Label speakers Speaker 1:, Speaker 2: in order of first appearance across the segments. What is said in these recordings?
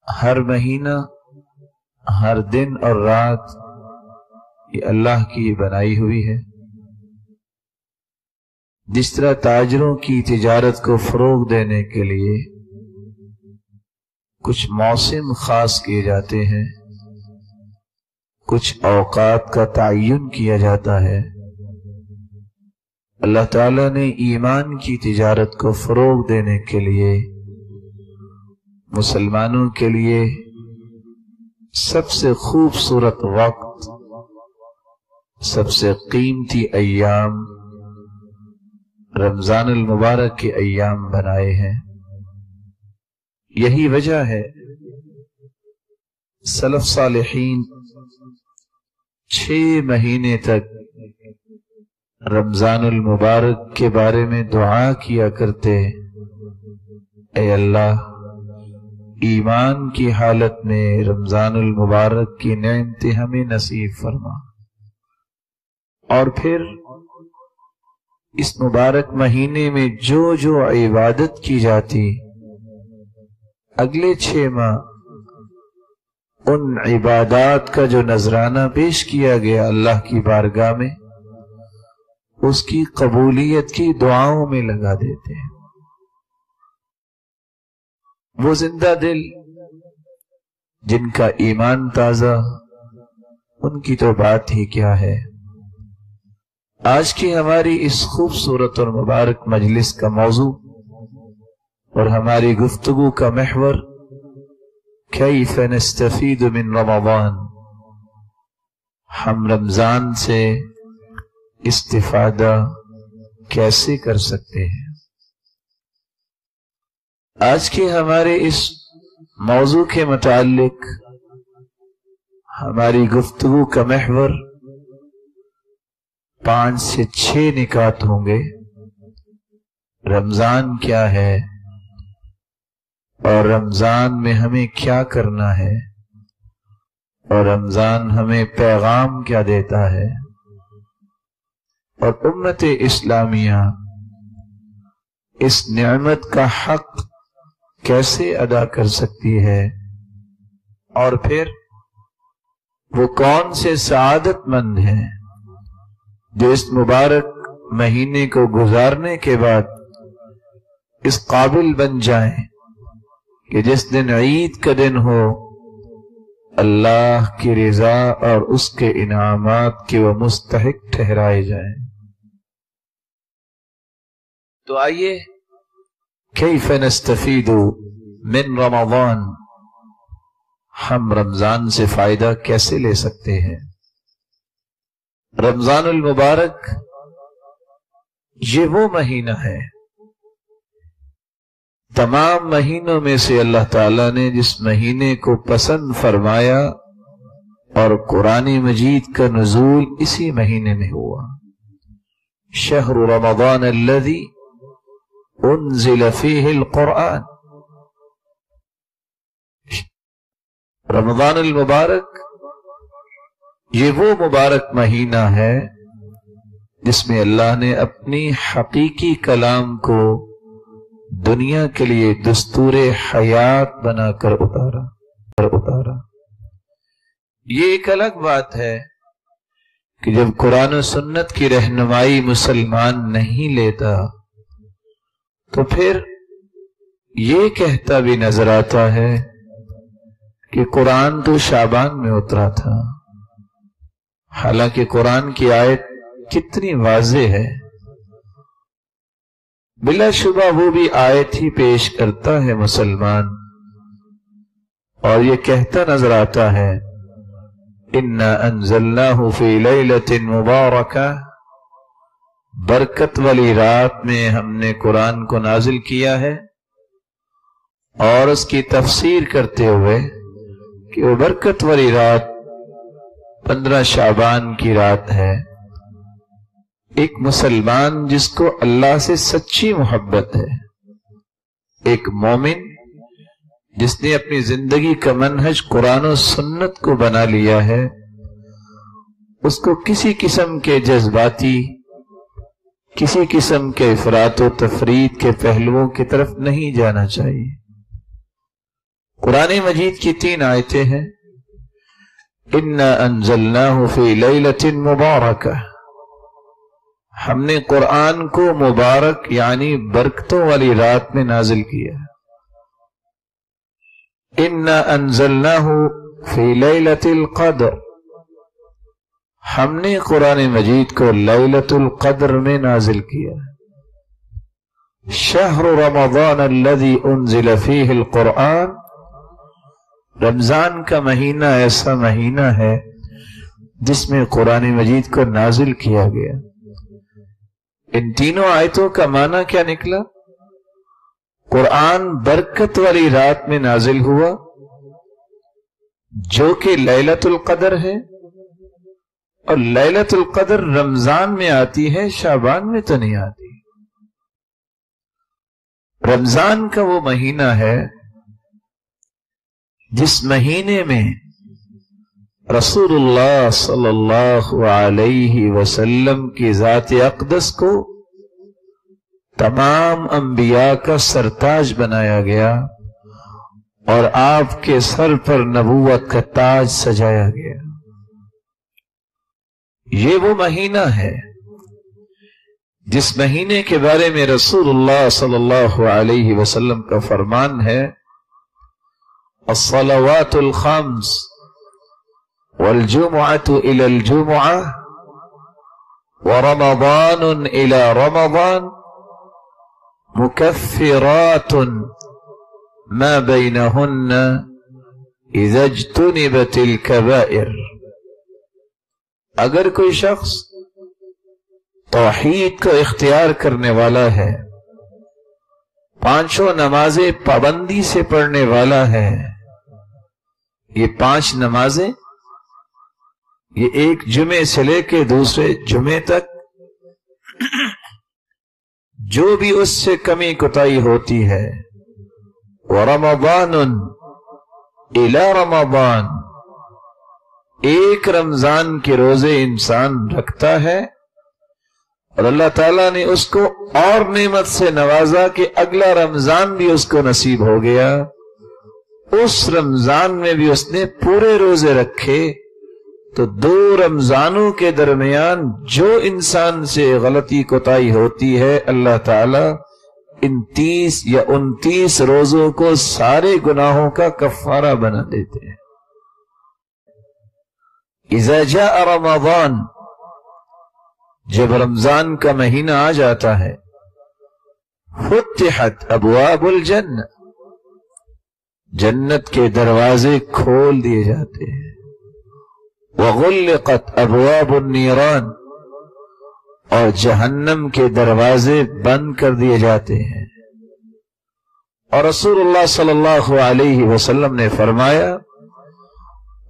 Speaker 1: ہر مہینہ، ہر دن اور رات یہ اللہ کی بنائی ہوئی ہے۔ جس طرح تاجروں کی تجارت کو فروغ دینے کے لیے کچھ موسم خاص کیے جاتے ہیں، کچھ اوقات کا تعین کیا جاتا ہے، اللہ تعالیٰ نے ایمان کی تجارت کو فروغ دینے کے لیے مسلمانوں کے لیے سب سے خوبصورت وقت، سب سے قیمتی ایام رمضان المبارک کے ایام بنائے ہیں۔ یہی وجہ ہے سلف صالحین 6 مہینے تک رمضان المبارک کے بارے میں دعا کیا کرتے، اے اللہ ایمان کی حالت میں رمضان المبارک کی نعمتیں ہمیں نصیب فرما، اور پھر اس مبارک مہینے میں جو جو عبادت کی جاتی اگلے 6 ماہ ان عبادات کا جو نذرانہ پیش کیا گیا اللہ کی بارگاہ میں، اس کی قبولیت کی دعاؤں میں لگا دیتے ہیں۔ وہ زندہ دل جن کا ایمان تازہ، ان کی تو بات ہی کیا ہے۔ آج کی ہماری اس خوبصورت اور مبارک مجلس کا موضوع اور ہماری گفتگو کا محور کیف نستفید من رمضان، ہم رمضان سے استفادہ کیسے کر سکتے ہیں۔ آج کے ہمارے اس موضوع کے متعلق ہماری گفتگو کا محور 5 سے 6 نکات ہوں گے۔ رمضان کیا ہے اور رمضان میں ہمیں کیا کرنا ہے، اور رمضان ہمیں پیغام کیا دیتا ہے، اور امت اسلامیہ اس نعمت کا حق کیسے ادا کر سکتی ہے، اور پھر وہ کون سے سعادت مند ہیں جو اس مبارک مہینے کو گزارنے کے بعد اس قابل بن جائیں کہ جس دن عید کا دن ہو اللہ کی رضا اور اس کے انعامات کے وہ مستحق ٹھہرائے جائیں۔ تو آئیے کیف نستفید من رمضان، ہم رمضان سے فائدہ کیسے لے سکتے ہیں۔ رمضان المبارک یہ وہ مہینہ ہے تمام مہینوں میں سے اللہ تعالیٰ نے جس مہینے کو پسند فرمایا، اور قرآن مجید کا نزول اسی مہینے میں ہوا۔ شہر رمضان الذی انزل فیہ القرآن، رمضان المبارک یہ وہ مبارک مہینہ ہے جس میں اللہ نے اپنی حقیقی کلام کو دنیا کے لیے دستور حیات بنا کر اتارا۔ یہ ایک الگ بات ہے کہ جب قرآن و سنت کی رہنمائی مسلمان نہیں لیتا تو پھر یہ کہتا بھی نظر آتا ہے کہ قرآن تو شعبان میں اترا تھا، حالانکہ قرآن کی آیت کتنی واضح ہے۔ بلا شبہ وہ بھی آیت ہی پیش کرتا ہے مسلمان، اور یہ کہتا نظر آتا ہے اِنَّا أَنزَلْنَاهُ فِي لَيْلَةٍ مُبَارَكَةٍ، برکت والی رات میں ہم نے قرآن کو نازل کیا ہے، اور اس کی تفسیر کرتے ہوئے کہ وہ برکت والی رات 15 شعبان کی رات ہے۔ ایک مسلمان جس کو اللہ سے سچی محبت ہے، ایک مومن جس نے اپنی زندگی کا منہج قرآن و سنت کو بنا لیا ہے، اس کو کسی قسم کے جذباتی، کسی قسم کے افراط و تفرید کے پہلوؤں کی طرف نہیں جانا چاہیے۔ قرآن مجید کی 3 آیتیں ہیں. انا انزلناہ فی لیلۃ مبارکہ، ہم نے قرآن کو مبارک یعنی برکتوں والی رات میں نازل کیا. انا انزلناہ فی لیلۃ القدر، ہم نے قرآن مجید کو لیلۃ القدر میں نازل کیا. شہر رمضان الذی انزل فیہ القرآن، رمضان کا مہینہ ایسا مہینہ ہے جس میں قرآن مجید کو نازل کیا گیا. ان تینوں آیتوں کا معنی کیا نکلا؟ قرآن برکت والی رات میں نازل ہوا جو کہ لیلۃ القدر ہے، اور لیلۃ القدر رمضان میں آتی ہے، شعبان میں تو نہیں آتی. رمضان کا وہ مہینہ ہے جس مہینے میں رسول اللہ صلی اللہ علیہ وسلم کی ذات اقدس کو تمام انبیاء کا سرتاج بنایا گیا اور آپ کے سر پر نبوت کا تاج سجایا گیا. یہ وہ مہینہ ہے جس مہینے کے بارے میں رسول اللہ صلی اللہ علیہ وسلم کا فرمان ہے، الصلوات الخمس والجمعة إلى الجمعة ورمضان إلى رمضان مكفرات ما بينهن إذا اجتنبت الكبائر. اگر کوئی شخص توحید کو اختیار کرنے والا ہے، 5 نمازیں پابندی سے پڑھنے والا ہے، یہ 5 نمازیں یہ ایک جمعے سے لے کے دوسرے جمعے تک جو بھی اس سے کمی کوتاہی ہوتی ہے، وَرَمَضَانٌ إِلَى رَمَضَان، ایک رمضان کے روزے انسان رکھتا ہے اور اللہ تعالیٰ نے اس کو اور نعمت سے نوازا کہ اگلا رمضان بھی اس کو نصیب ہو گیا، اس رمضان میں بھی اس نے پورے روزے رکھے. تو 2 رمضانوں کے درمیان جو انسان سے غلطی کوتاہی ہوتی ہے، اللہ تعالیٰ ان 30 یا 29 روزوں کو سارے گناہوں کا کفارہ بنا دیتے ہیں. اذا جاء رمضان، جب رمضان کا مہینہ آ جاتا ہے، فتحت ابواب الجنہ، جنت کے دروازے کھول دیے جاتے ہیں. وغلقت ابواب النیران، اور جہنم کے دروازے بند کر دیے جاتے ہیں. اور رسول اللہ صلی اللہ علیہ وسلم نے فرمایا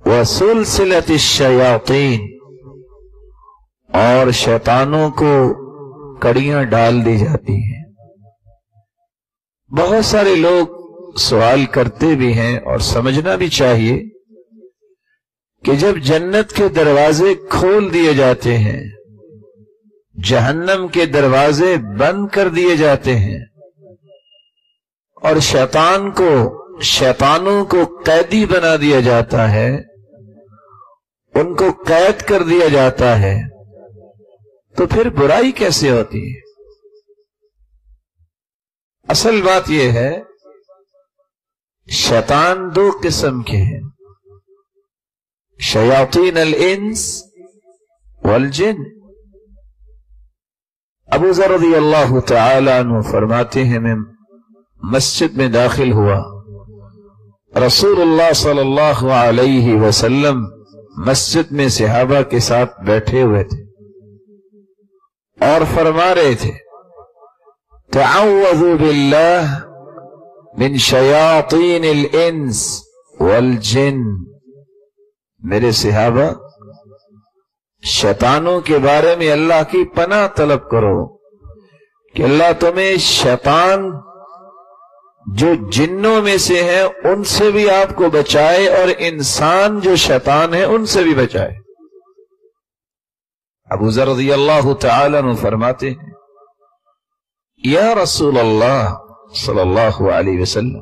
Speaker 1: وَسُلْسِلَةِ الشَّيَاطِينَ، اور شیطانوں کو کڑیاں ڈال دی جاتی ہیں. بہت سارے لوگ سوال کرتے بھی ہیں اور سمجھنا بھی چاہیے کہ جب جنت کے دروازے کھول دیے جاتے ہیں، جہنم کے دروازے بند کر دیے جاتے ہیں، اور شیطانوں کو قیدی بنا دیا جاتا ہے، ان کو قید کر دیا جاتا ہے، تو پھر برائی کیسے ہوتی ہے؟ اصل بات یہ ہے، شیطان 2 قسم کے ہیں، شیاطین الانس والجن. ابو ذر رضی اللہ تعالی عنہ فرماتے ہیں، میں مسجد میں داخل ہوا، رسول اللہ صلی اللہ علیہ وسلم مسجد میں صحابہ کے ساتھ بیٹھے ہوئے تھے اور فرما رہے تھے تعوذوا باللہ من شیاطین الانس والجن. میرے صحابہ، شیطانوں کے بارے میں اللہ کی پناہ طلب کرو کہ اللہ تمہیں شیطان جو جنوں میں سے ہیں ان سے بھی آپ کو بچائے اور انسان جو شیطان ہیں ان سے بھی بچائے. ابو ذر رضی اللہ تعالی عنہ فرماتے ہیں یا رسول اللہ صلی اللہ علیہ وسلم